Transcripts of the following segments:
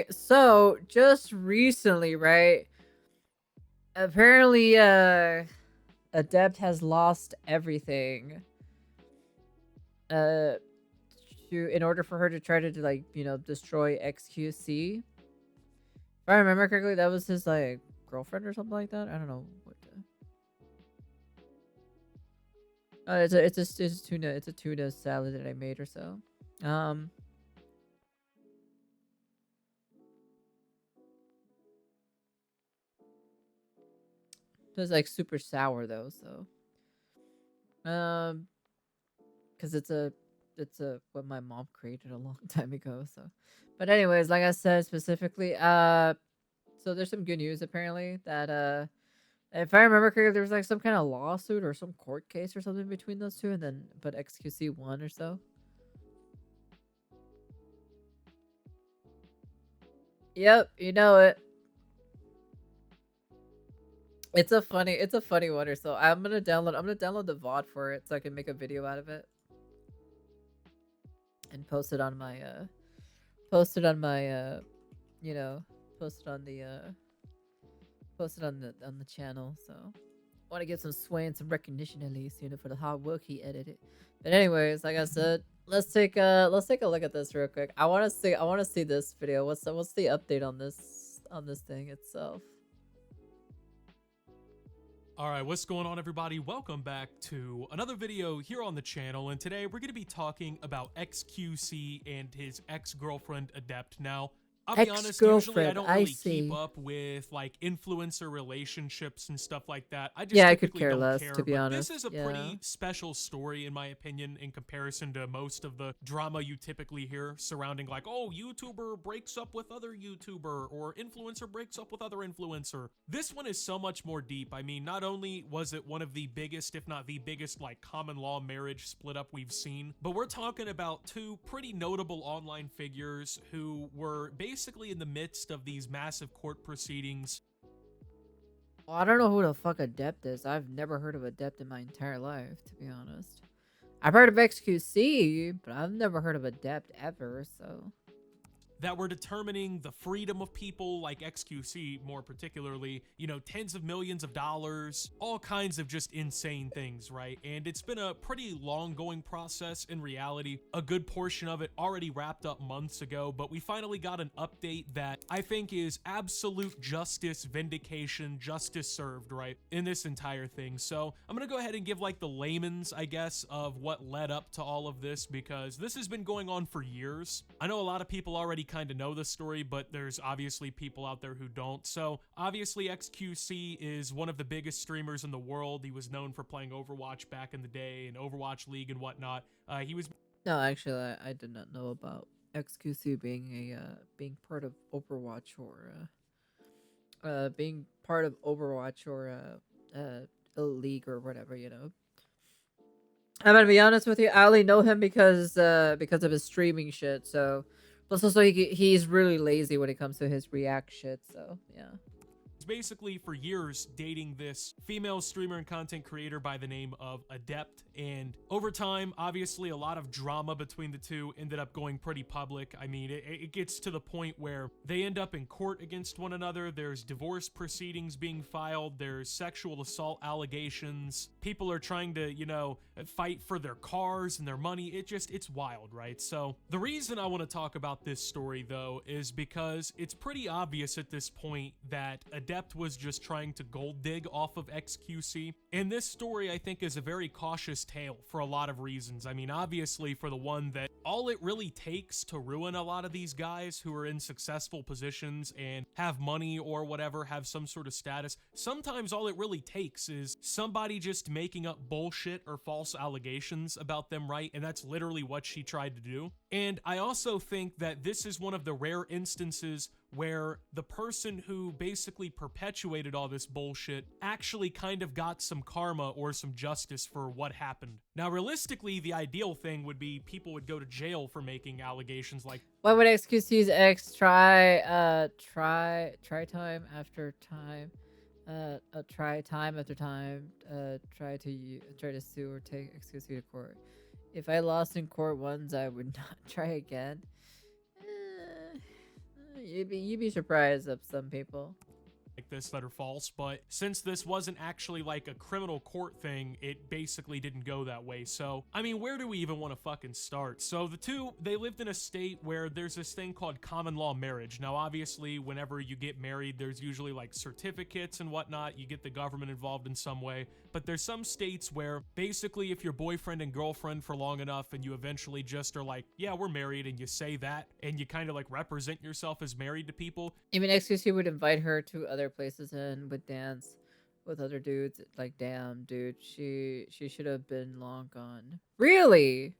So just recently, right? Apparently, Adept has lost everything. Uh, in order for her to try to like destroy XQC. If I remember correctly, that was his like girlfriend or something like that. I don't know what. It's a tuna salad that I made or so. Um, it was like super sour though, so because it's a what my mom created a long time ago. So, but anyways, like I said specifically, so there's some good news apparently that if I remember correctly, there was like some kind of lawsuit or some court case or something between those two, and then but XQC won or so. Yep, you know it. It's a funny one or so. I'm gonna download the VOD for it so I can make a video out of it and post it on my you know post it on the on the channel. So want to give some sway and some recognition at least, for the hard work he edited. But anyways, like I said, let's take a look at this real quick. I want to see this video. What's the update on this thing itself? Alright, what's going on everybody? Welcome back to another video here on the channel, and today we're going to be talking about XQC and his ex-girlfriend Adept. Now, I'll be honest, usually I don't really keep up with like influencer relationships and stuff like that. I just Yeah, I could typically care don't less, care, to be but this honest. is a Yeah. pretty special story in my opinion in comparison to most of the drama you typically hear surrounding like, oh, YouTuber breaks up with other YouTuber or influencer breaks up with other influencer. This one is so much more deep. I mean, not only was it one of the biggest, if not the biggest, like common law marriage split up we've seen, but we're talking about two pretty notable online figures who were basically in the midst of these massive court proceedings. Well, I don't know who the fuck Adept is. I've never heard of Adept in my entire life, to be honest. I've heard of XQC, but I've never heard of Adept ever, so. That were determining the freedom of people like XQC more particularly, tens of millions of dollars, all kinds of just insane things, right? And it's been a pretty long going process in reality. A good portion of it already wrapped up months ago, but we finally got an update that I think is absolute justice, vindication, justice served, right, in this entire thing. So I'm gonna go ahead and give like the layman's, I guess, of what led up to all of this, because this has been going on for years. I know a lot of people already kind of know the story, but there's obviously people out there who don't. So obviously XQC is one of the biggest streamers in the world. He was known for playing Overwatch back in the day and Overwatch League and whatnot. He was No, actually, I did not know about XQC being part of Overwatch or being part of Overwatch or a league or whatever. I'm gonna be honest with you. I only know him because of his streaming shit. So, plus also he's really lazy when it comes to his react shit. So yeah. basically for years dating this female streamer and content creator by the name of Adept, and over time, obviously, a lot of drama between the two ended up going pretty public. I mean, it gets to the point where they end up in court against one another. There's divorce proceedings being filed. There's sexual assault allegations. People are trying to, fight for their cars and their money. It's wild, right? So the reason I want to talk about this story, though, is because it's pretty obvious at this point that Adept was just trying to gold dig off of XQC. And this story, I think, is a very cautious tale for a lot of reasons. I mean, obviously, for the one that all it really takes to ruin a lot of these guys who are in successful positions and have money or whatever, have some sort of status, sometimes all it really takes is somebody just making up bullshit or false allegations about them, right? And that's literally what she tried to do. And I also think that this is one of the rare instances where the person who basically perpetuated all this bullshit actually kind of got some karma or some justice for what happened. Now, realistically, the ideal thing would be people would go to jail for making allegations like, why would XQC's ex try time after time, try time after time, try to sue or take XQC to court? If I lost in court once, I would not try again. You'd be surprised of some people. Like this that are false, but since this wasn't actually like a criminal court thing, it basically didn't go that way. So, I mean, where do we even want to fucking start? So the two, they lived in a state where there's this thing called common law marriage. Now, obviously, whenever you get married, there's usually like certificates and whatnot. You get the government involved in some way, but there's some states where basically if you're boyfriend and girlfriend for long enough and you eventually just are like, yeah, we're married, and you say that and you kind of like represent yourself as married to people. Even XQC would invite her to other places and would dance with other dudes. Like, damn, dude, she should have been long gone. Really?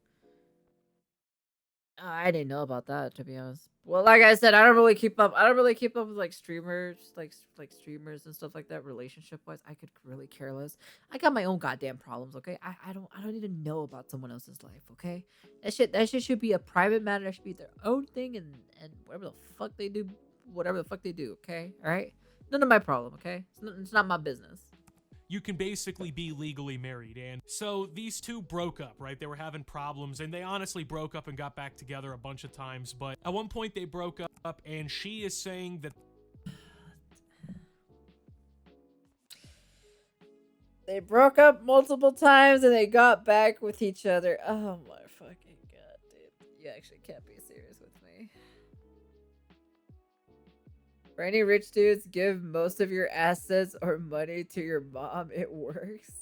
I didn't know about that, to be honest. Well, like I said, I don't really keep up. I don't really keep up with like streamers, like streamers and stuff like that. Relationship wise, I could really care less. I got my own goddamn problems. Okay, I don't need to know about someone else's life. Okay, that shit should be a private matter. That should be their own thing, and whatever the fuck they do, whatever the fuck they do. Okay, all right, none of my problem. Okay, it's not my business. You can basically be legally married. And so these two broke up, right? They were having problems, and they honestly broke up and got back together a bunch of times. But at one point they broke up, and she is saying that they broke up multiple times and they got back with each other. Oh my fucking god, dude. You actually can't be serious with me. For any rich dudes, give most of your assets or money to your mom. It works.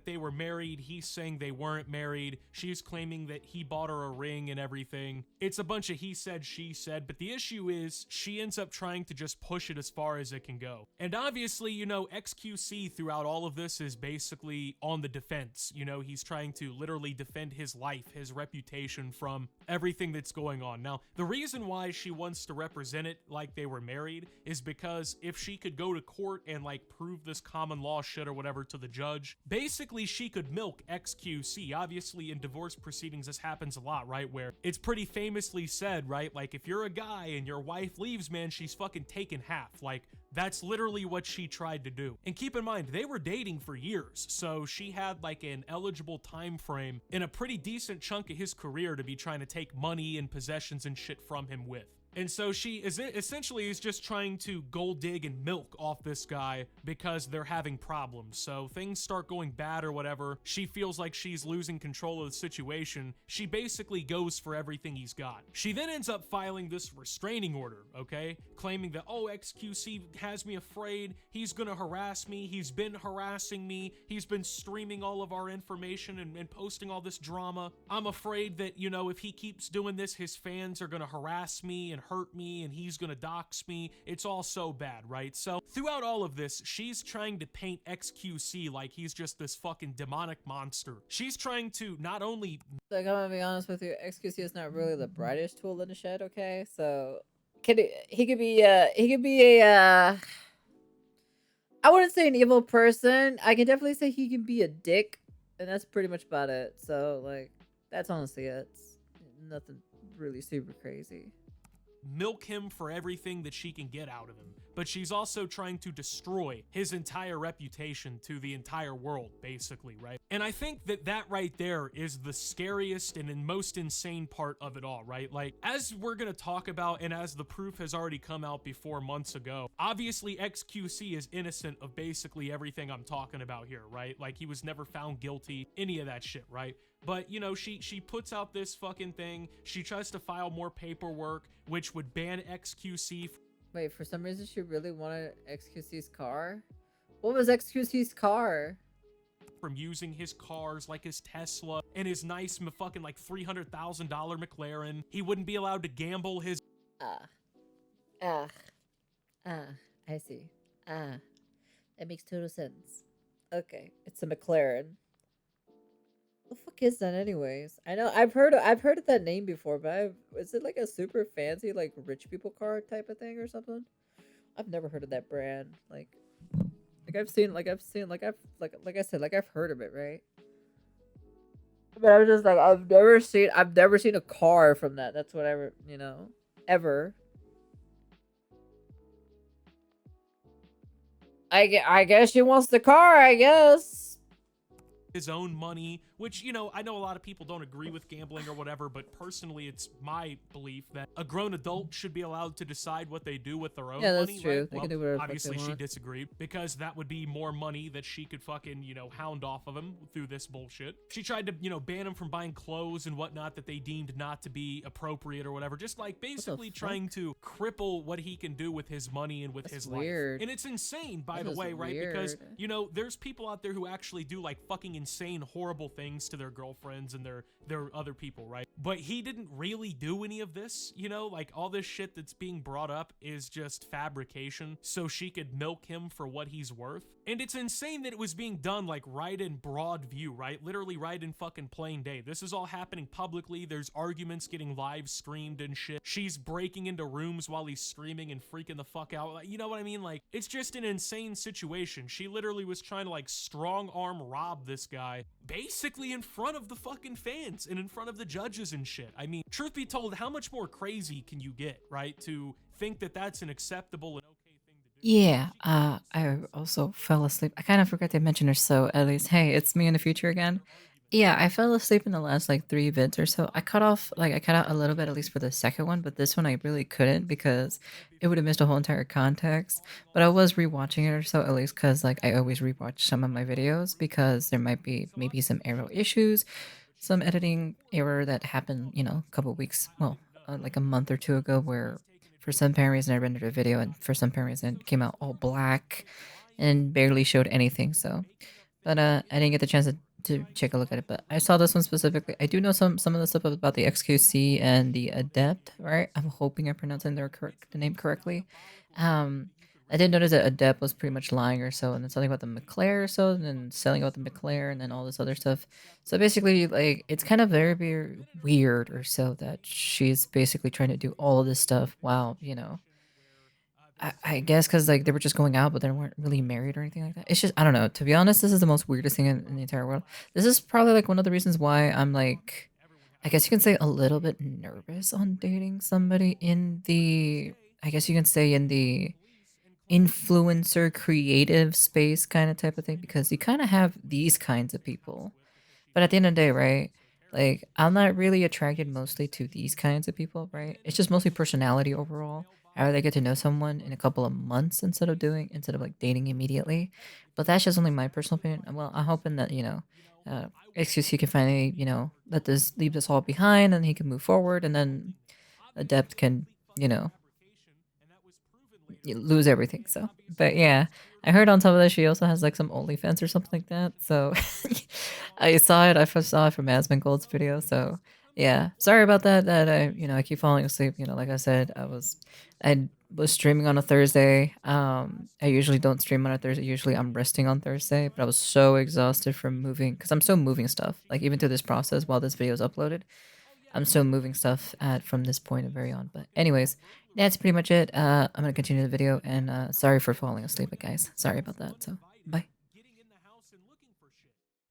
they were married. He's saying they weren't married. She's claiming that he bought her a ring and everything. It's a bunch of he said, she said, but the issue is she ends up trying to just push it as far as it can go. And obviously, you know, XQC throughout all of this is basically on the defense. You know, he's trying to literally defend his life, his reputation from everything that's going on. Now, the reason why she wants to represent it like they were married is because if she could go to court and like prove this common law shit or whatever to the judge, basically she could milk XQC. Obviously in divorce proceedings this happens a lot, right? Where it's pretty famously said, right? Like if you're a guy and your wife leaves, man, she's fucking taken half. Like that's literally what she tried to do. And keep in mind, they were dating for years, so she had like an eligible time frame in a pretty decent chunk of his career to be trying to take money and possessions and shit from him with. And so she is essentially just trying to gold dig and milk off this guy because they're having problems. So things start going bad or whatever. She feels like she's losing control of the situation. She basically goes for everything he's got. She then ends up filing this restraining order, okay? Claiming that, oh, XQC has me afraid. He's gonna harass me. He's been harassing me. He's been streaming all of our information and posting all this drama. I'm afraid that, you know, if he keeps doing this, his fans are gonna harass me and hurt me and he's gonna dox me. It's all so bad, right? So throughout all of this, she's trying to paint XQC like he's just this fucking demonic monster. She's trying to not only... Like, I'm gonna be honest with you, XQC is not really the brightest tool in the shed, okay? So, he could be a, I wouldn't say an evil person. I can definitely say he can be a dick, and that's pretty much about it. So, like, that's honestly it. It's nothing really super crazy. Milk him for everything that she can get out of him, but she's also trying to destroy his entire reputation to the entire world, basically, right? And I think that that right there is the scariest and most insane part of it all, right? Like, as we're gonna talk about, and as the proof has already come out before months ago, obviously XQC is innocent of basically everything I'm talking about here, right? Like, he was never found guilty, any of that shit, right? But, you know, she puts out this fucking thing. She tries to file more paperwork, which would ban XQC. Wait, for some reason she really wanted XQC's car? What was XQC's car? From using his cars like his Tesla and his nice fucking like $300,000 McLaren. He wouldn't be allowed to gamble his... I see. That makes total sense. Okay, it's a McLaren. What the fuck is that anyways? I know I've heard of that name before, but is it like a super fancy like rich people car type of thing or something? I've never heard of that brand. Like I've heard of it, right? But I was just like, I've never seen a car from that. That's whatever, you know, ever. I guess she wants the car, I guess. His own money which, you know, I know a lot of people don't agree with gambling or whatever, but personally, it's my belief that a grown adult should be allowed to decide what they do with their own Yeah, that's money, true. right? They Well, can do whatever the fuck they obviously she want. disagreed because that would be more money that she could fucking, you know, hound off of him through this bullshit. She tried to, you know, ban him from buying clothes and whatnot that they deemed not to be appropriate or whatever, just like basically trying to cripple what he can do with his money and with That's his weird. life. And it's insane, by That the is way, right? Because, weird. you know, there's people out there who actually do like fucking insane, horrible things to their girlfriends and their other people, right? But he didn't really do any of this, you know, like all this shit that's being brought up is just fabrication so she could milk him for what he's worth. And it's insane that it was being done like right in broad view, right? Literally right in fucking plain day. This is all happening publicly. There's arguments getting live streamed and shit. She's breaking into rooms while he's screaming and freaking the fuck out. Like, you know what I mean? Like, it's just an insane situation. She literally was trying to like strong arm rob this guy basically in front of the fucking fans and in front of the judges and shit. I mean, truth be told, how much more crazy can you get, right? To think that that's an acceptable and okay thing to do. Yeah, I also fell asleep. I kind of forgot to mention her, so at least, hey, it's me in the future again. Yeah, I fell asleep in the last like three vids or so. I cut out a little bit, at least for the second one, but this one I really couldn't because it would have missed a whole entire context. But I was rewatching it or so, at least because like I always rewatch some of my videos because there might be maybe some error issues, some editing error that happened, a couple weeks, well, like a month or two ago, where for some apparent reason I rendered a video and for some apparent reason it came out all black and barely showed anything. So, but I didn't get the chance to take a look at it. But I saw this one specifically. I do know some of the stuff about the XQC and the Adept, right? I'm hoping I'm pronouncing the name correctly. Um, I did notice that Adept was pretty much lying or so, and then something about the McClare or so, and then selling out the McClare, and then all this other stuff. So basically, like, it's kind of very, very weird or so that she's basically trying to do all of this stuff while, I guess because like they were just going out, but they weren't really married or anything like that. It's just I don't know. To be honest, this is the most weirdest thing in the entire world. This is probably like one of the reasons why I'm like, I guess you can say a little bit nervous on dating somebody in the, I guess you can say in the influencer creative space kind of type of thing because you kind of have these kinds of people, but at the end of the day, right? Like, I'm not really attracted mostly to these kinds of people, right? It's just mostly personality overall. I rather get to know someone in a couple of months instead of like dating immediately. But that's just only my personal opinion. Well, I'm hoping that, XQC can finally, leave this all behind and he can move forward and then Adept can, you know, you lose everything. So, but yeah, I heard on top of that she also has like some OnlyFans or something like that. So I saw it. I first saw it from Asmon Gold's video. So yeah, sorry about that. That I keep falling asleep. Like I said, I was streaming on a Thursday. I usually don't stream on a Thursday. Usually I'm resting on Thursday, but I was so exhausted from moving because I'm still moving stuff. Like even through this process while this video is uploaded. I'm still moving stuff at from this point and very on. But anyways, that's pretty much it. I'm gonna continue the video and sorry for falling asleep, guys. Sorry about that. So bye. Getting in the house and looking for shit,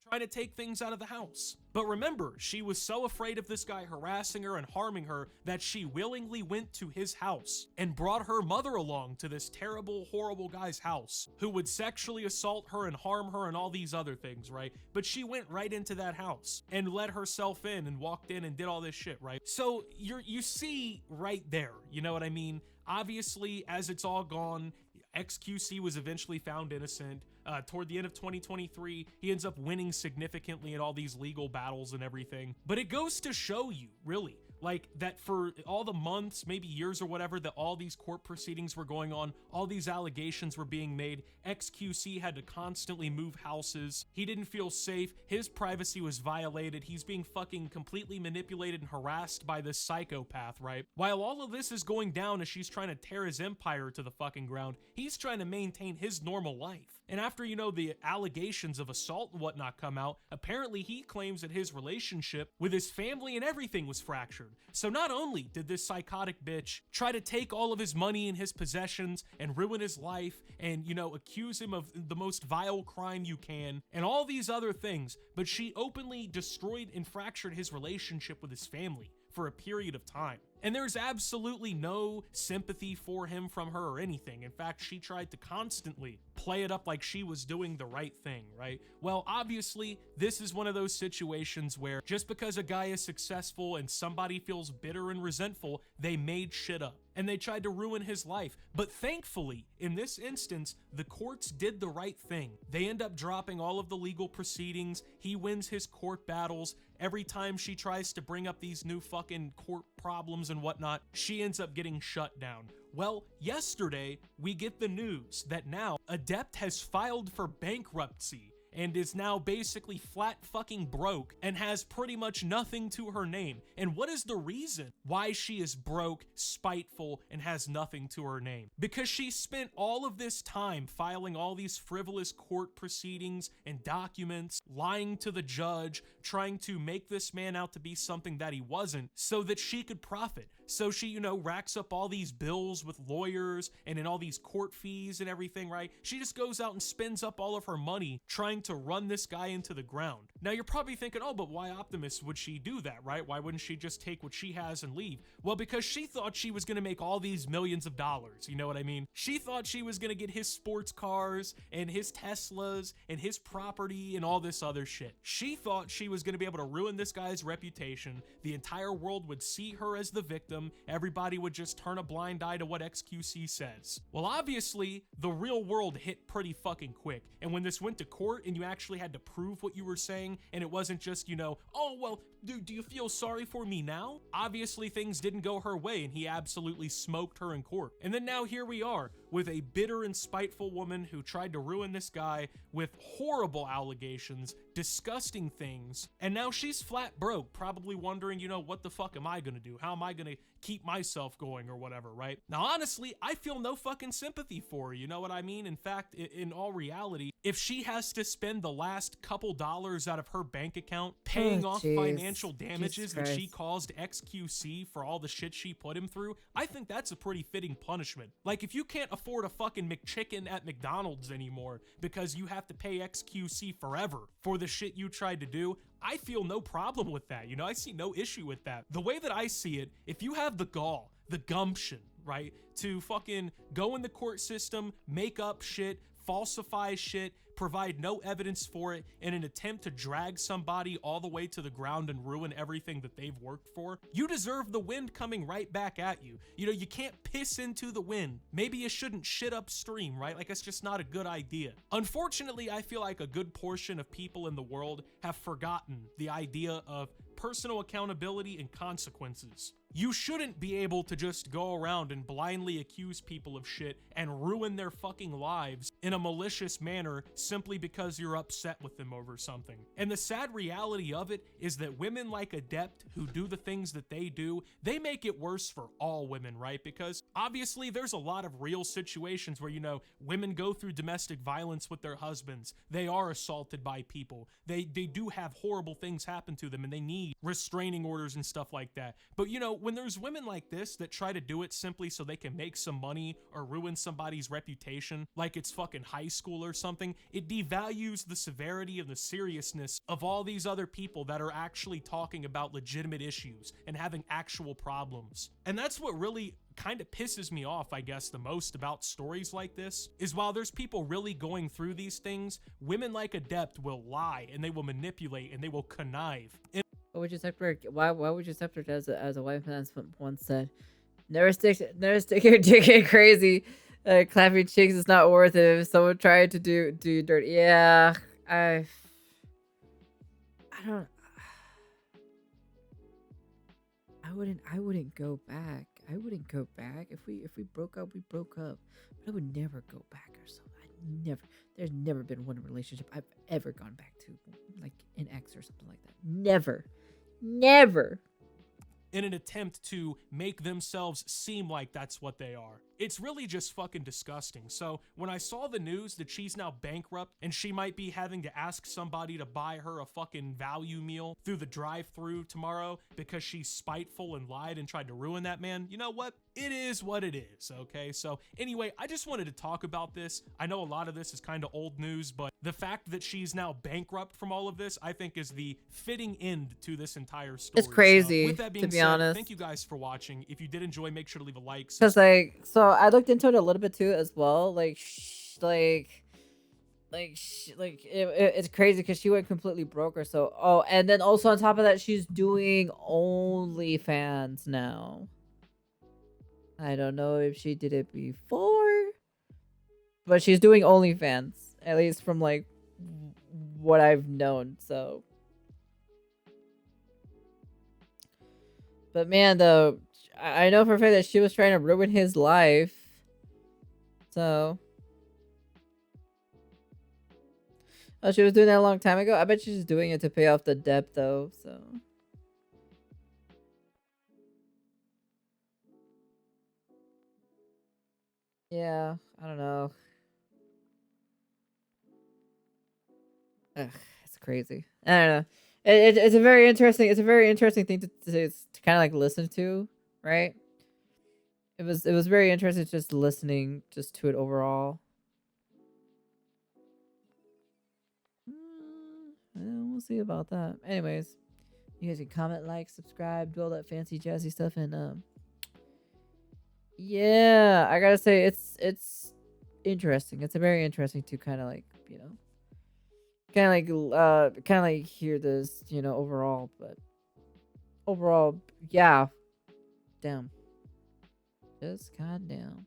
trying to take things out of the house. But remember, she was so afraid of this guy harassing her and harming her that she willingly went to his house and brought her mother along to this terrible, horrible guy's house who would sexually assault her and harm her and all these other things, right? But she went right into that house and let herself in and walked in and did all this shit, right? So you see right there, you know what I mean? Obviously, as it's all gone, XQC was eventually found innocent. Toward the end of 2023, he ends up winning significantly in all these legal battles and everything. But it goes to show you, really, like that for all the months, maybe years or whatever, that all these court proceedings were going on, all these allegations were being made, XQC had to constantly move houses. He didn't feel safe. His privacy was violated. He's being fucking completely manipulated and harassed by this psychopath, right? While all of this is going down as she's trying to tear his empire to the fucking ground, he's trying to maintain his normal life. And after, the allegations of assault and whatnot come out, apparently he claims that his relationship with his family and everything was fractured. So not only did this psychotic bitch try to take all of his money and his possessions and ruin his life and, accuse him of the most vile crime you can and all these other things, but she openly destroyed and fractured his relationship with his family for a period of time. And there's absolutely no sympathy for him from her or anything. In fact, she tried to constantly play it up like she was doing the right thing, right? Well, obviously, this is one of those situations where just because a guy is successful and somebody feels bitter and resentful, they made shit up and they tried to ruin his life. But thankfully, in this instance, the courts did the right thing. They end up dropping all of the legal proceedings. He wins his court battles. Every time she tries to bring up these new fucking court problems and whatnot, she ends up getting shut down. Well, yesterday, we get the news that now Adept has filed for bankruptcy and is now basically flat fucking broke and has pretty much nothing to her name. And what is the reason why she is broke, spiteful, and has nothing to her name? Because she spent all of this time filing all these frivolous court proceedings and documents, lying to the judge, trying to make this man out to be something that he wasn't so that she could profit. So she, you know, racks up all these bills with lawyers and in all these court fees and everything, right? She just goes out and spends up all of her money trying to run this guy into the ground. Now you're probably thinking, oh, but why Optimus would she do that, right? Why wouldn't she just take what she has and leave? Well, because she thought she was gonna make all these millions of dollars, you know what I mean? She thought she was gonna get his sports cars and his Teslas and his property and all this other shit. She thought she was gonna be able to ruin this guy's reputation. The entire world would see her as the victim. Everybody would just turn a blind eye to what XQC says. Well, obviously, the real world hit pretty fucking quick. And when this went to court and you actually had to prove what you were saying, and it wasn't just, you know, oh, well, do you feel sorry for me now? Obviously, things didn't go her way, and he absolutely smoked her in court. And then now here we are, with a bitter and spiteful woman who tried to ruin this guy with horrible allegations, disgusting things, and now she's flat broke, probably wondering, you know, what the fuck am I gonna do? How am I gonna keep myself going or whatever, right? Now, honestly, I feel no fucking sympathy for her, you know what I mean? In fact, in all reality, if she has to spend the last couple dollars out of her bank account paying off financial damages that she caused XQC for all the shit she put him through, I think that's a pretty fitting punishment. Like, if you can't afford a fucking McChicken at McDonald's anymore because you have to pay XQC forever for the shit you tried to do, I feel no problem with that. You know, I see no issue with that. The way that I see it, if you have the gall, the gumption, right, to fucking go in the court system, make up shit, falsify shit, provide no evidence for it in an attempt to drag somebody all the way to the ground and ruin everything that they've worked for, you deserve the wind coming right back at you. You know, you can't piss into the wind. Maybe you shouldn't shit upstream, right? Like, it's just not a good idea. Unfortunately, I feel like a good portion of people in the world have forgotten the idea of personal accountability and consequences. You shouldn't be able to just go around and blindly accuse people of shit and ruin their fucking lives in a malicious manner simply because you're upset with them over something. And the sad reality of it is that women like Adept who do the things that they do, they make it worse for all women, right? Because obviously there's a lot of real situations where, you know, women go through domestic violence with their husbands. They are assaulted by people. They do have horrible things happen to them and they need restraining orders and stuff like that. But, you know, when there's women like this that try to do it simply so they can make some money or ruin somebody's reputation, like it's fucking high school or something, it devalues the severity and the seriousness of all these other people that are actually talking about legitimate issues and having actual problems. And that's what really kind of pisses me off, I guess, the most about stories like this, is while there's people really going through these things, women like Adept will lie and they will manipulate and they will connive. Why would you accept her? Why would you accept her as a wife? That's what once said. Never stick your dick in crazy. Clapping cheeks is not worth it. If someone tried to do dirty, yeah, I don't. I wouldn't go back. I wouldn't go back. If we broke up, we broke up. But I would never go back or something. There's never been one relationship I've ever gone back to, like an ex or something like that. Never. In an attempt to make themselves seem like that's what they are. It's really just fucking disgusting. So when I saw the news that she's now bankrupt and she might be having to ask somebody to buy her a fucking value meal through the drive-thru tomorrow because she's spiteful and lied and tried to ruin that man, you know what? It is what it is, okay? So anyway, I just wanted to talk about this. I know a lot of this is kind of old news, but the fact that she's now bankrupt from all of this, I think is the fitting end to this entire story. It's crazy, So with that being to be said, honest. thank you guys for watching. If you did enjoy, make sure to leave a like. Because like, so I looked into it a little bit too as well. Like, it's crazy because she went completely broke or so. Oh, and then also on top of that, she's doing OnlyFans now. I don't know if she did it before, but she's doing OnlyFans, at least from like what I've known. So, but man, though, I know for a fact that she was trying to ruin his life. So, oh, she was doing that a long time ago. I bet she's doing it to pay off the debt, though. So. Yeah, I don't know. Ugh, it's crazy. I don't know. It's a very interesting. It's a very interesting thing to kind of like listen to, right? It was very interesting just listening just to it overall. We'll see about that. Anyways, you guys can comment, like, subscribe, do all that fancy jazzy stuff, and yeah, I gotta say it's interesting. It's a very interesting to kind of like, you know, kind of like hear this, you know, overall. But overall, yeah, damn, just goddamn.